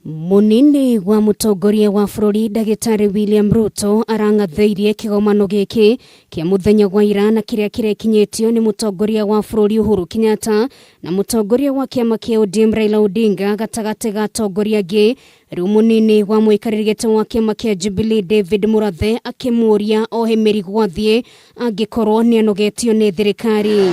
Munini wa mutongoria wa bururi Ndagĩtarĩ William Ruto arangathĩirie kĩgomano gĩkĩ kĩa muthenya wa ira na kĩrĩa kĩrekinyĩtio nĩ mutongoria wa bururi Uhuru Kenyatta na mutongoria wa kĩama kĩa ODM Raila Odinga gatagatĩ ga atongoria angĩ. Rĩu munini wa mũikarĩri gĩtĩ wa kĩama kĩa Jubilee David Mũrathe akĩmũria ohe mĩrigo athiĩ angĩkorwo nĩanogetio nĩ thirikari.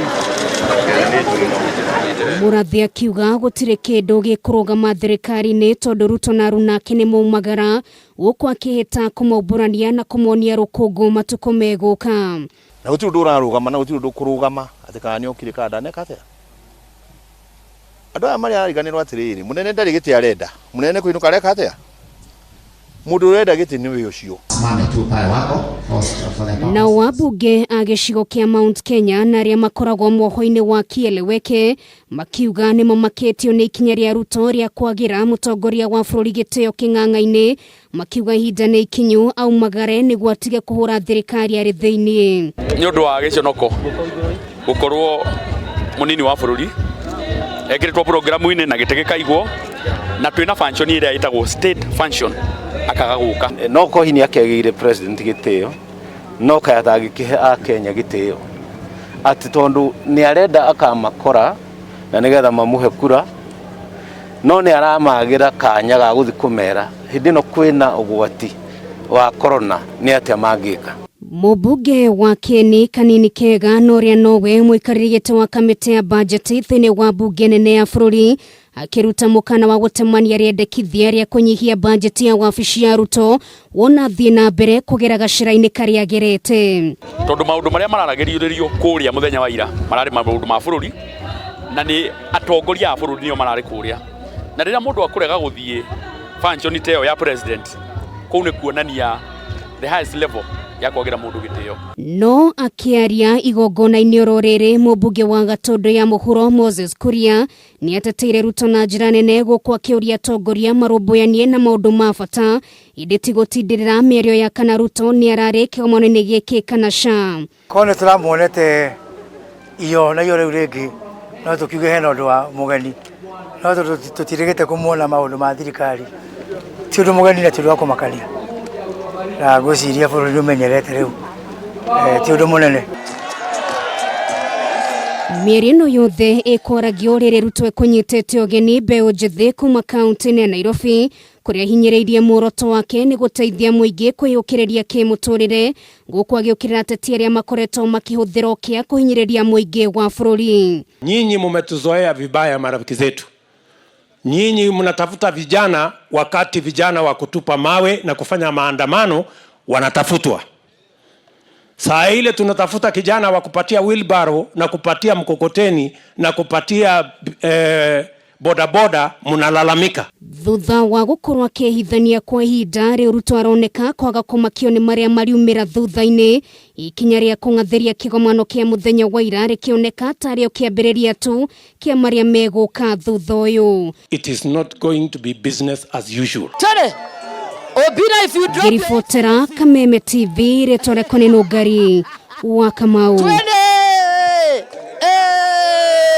Mũrathe akiuga gũtirĩ kĩndũ gĩkũrũgama thirikari-inĩ tondũ Ruto na Aruna ake nĩmaumagara gũkũ akĩhĩta kũmaumbũrania na kũmonia rũkũngũ matukũ megũka. Na gũtirĩ ũndũ ũrarũgama na gũtirĩ ũndũ ũkũrũgama atĩ kana nĩokire kana ndaneka atĩa. Andũ aya marĩa ariganĩrwo atĩrĩrĩ, mũnene ndarĩ gĩtĩ arenda, mũnene kũinũka areka atĩa. Mũndũ ũrenda gĩtĩ nĩwe ũcio. Na wabunge a gĩcigo kĩa Mount Kenya na arĩa makoragwo mwoho-inĩ wa Kieleweke makiuga nĩmamakĩtio nĩ ikinya rĩa Ruto rĩa kwagĩra mũtongoria wa bũrũri gĩtĩo kĩng'ang'a-inĩ, makiuga ihinda nĩ ikinyu aumagare nĩguo atige kũhũra thirikari arĩ thĩinĩ. Nĩ ũndũ wa gĩconoko gũkorwo munini wa bũrũri ekĩrĩtwo programu-inĩ na gĩtĩ gĩkaigwo na twĩna function ĩrĩa ĩtagwo state function akaga gũka. No kohi nĩ akĩagĩire president gĩtĩo, no kayatagĩkĩhe a Kenya gĩtĩo atĩ tondũ nĩ arenda akamakora na nĩgetha mamũhe kura, no nĩ aramagĩra kanya ga gũthiĩ kũmera hĩndĩ ĩno kwĩna ũgwati wa corona nĩ atĩa mangĩka. Mũmbunge wa Kieni Kanini Kega na ũrĩa nowe mũikarĩri gĩtĩ wa kamĩtĩ ya bajeti thĩinĩ wa bunge nene ya bũrũri akĩruta mũkana wa gũtemania rĩendekithia rĩa kũnyihia bajeti ya wabici ya Ruto wona thiĩ na mbere kũgera gacĩra-inĩ karĩa agerete. Tondũ maũndũ marĩa mararagĩrĩrio kũrĩa mũthenya wa ira mararĩ maũndũ ma bũrũri na nĩ atongoria a bũrũri nĩo mararĩ kũrĩa, na rĩrĩa mũndũ akũrega gũthiĩ function teo ya president kũu nĩ kuonania the highest level ya kwagĩra mũndũ gĩtĩo. No akĩaria igongona-inĩ oro rĩrĩ mũmbunge wa Gatũndũ ya mũhuro Moses Kuria nĩ ateteire Ruto na njĩra nene gũkũ akĩũria atongoria marũmbũyanie na maũndũ ma bata ĩndĩ ti gũtindĩrĩra mĩario ya kana Ruto nĩ ararĩ kĩgomano-inĩ gĩkĩ kana ca. Korwo tũramuonete iyo na iyo rĩu rĩngĩ no tũkiuge hena ũndũ wa mũgeni, no tũtirĩgĩte kũmuona maũndũ ma thirikari, ti ũndũ mũgeni na ti ũndũ wa kũmakania. Na ngwĩciria bũrũri ũmenyerete rĩu ti ũndũ mũnene. Mĩario ĩno yothe ĩkwaragio rĩrĩ Ruto ekũnyitĩte ũgeni mbeũ njĩthĩ kuma kaunti-inĩ ya Nairobi kũrĩa hinyĩrĩirie muoroto wake nĩ gũteithia mũingĩ kwĩyũkĩrĩria kĩmũtũrĩre gũkũ agĩũkĩrĩra ateti arĩa makoretwo makĩhũthĩra ũkĩa kũhinyĩrĩria mũingĩ wa bũrũri. Nyinyi mmetuzoea vibaya marafiki zetu. Nyinyi mnatafuta vijana wakati vijana wa kutupa mawe na kufanya maandamano wanatafutwa. Saa ile tunatafuta kijana wa kupatia wheelbarrow na kupatia mkokoteni na kupatia bodaboda mnalalamika. Thutha wa gũkorwo akĩhithania kwa ihinda rĩu Ruto aroneka kwaga kũmakio nĩ marĩa mariumĩra thutha-inĩ. Ikinya rĩa kũng'athĩria kĩgomano kĩa mũthenya wa ira rĩkĩoneka tarĩo kĩambĩrĩria tu kĩa marĩa megũka thutha ũyũ. It is not going to be business as usual. Ngĩribotera Kameme TV rĩtwa rĩakwa nĩ Nũngari wa Kamau.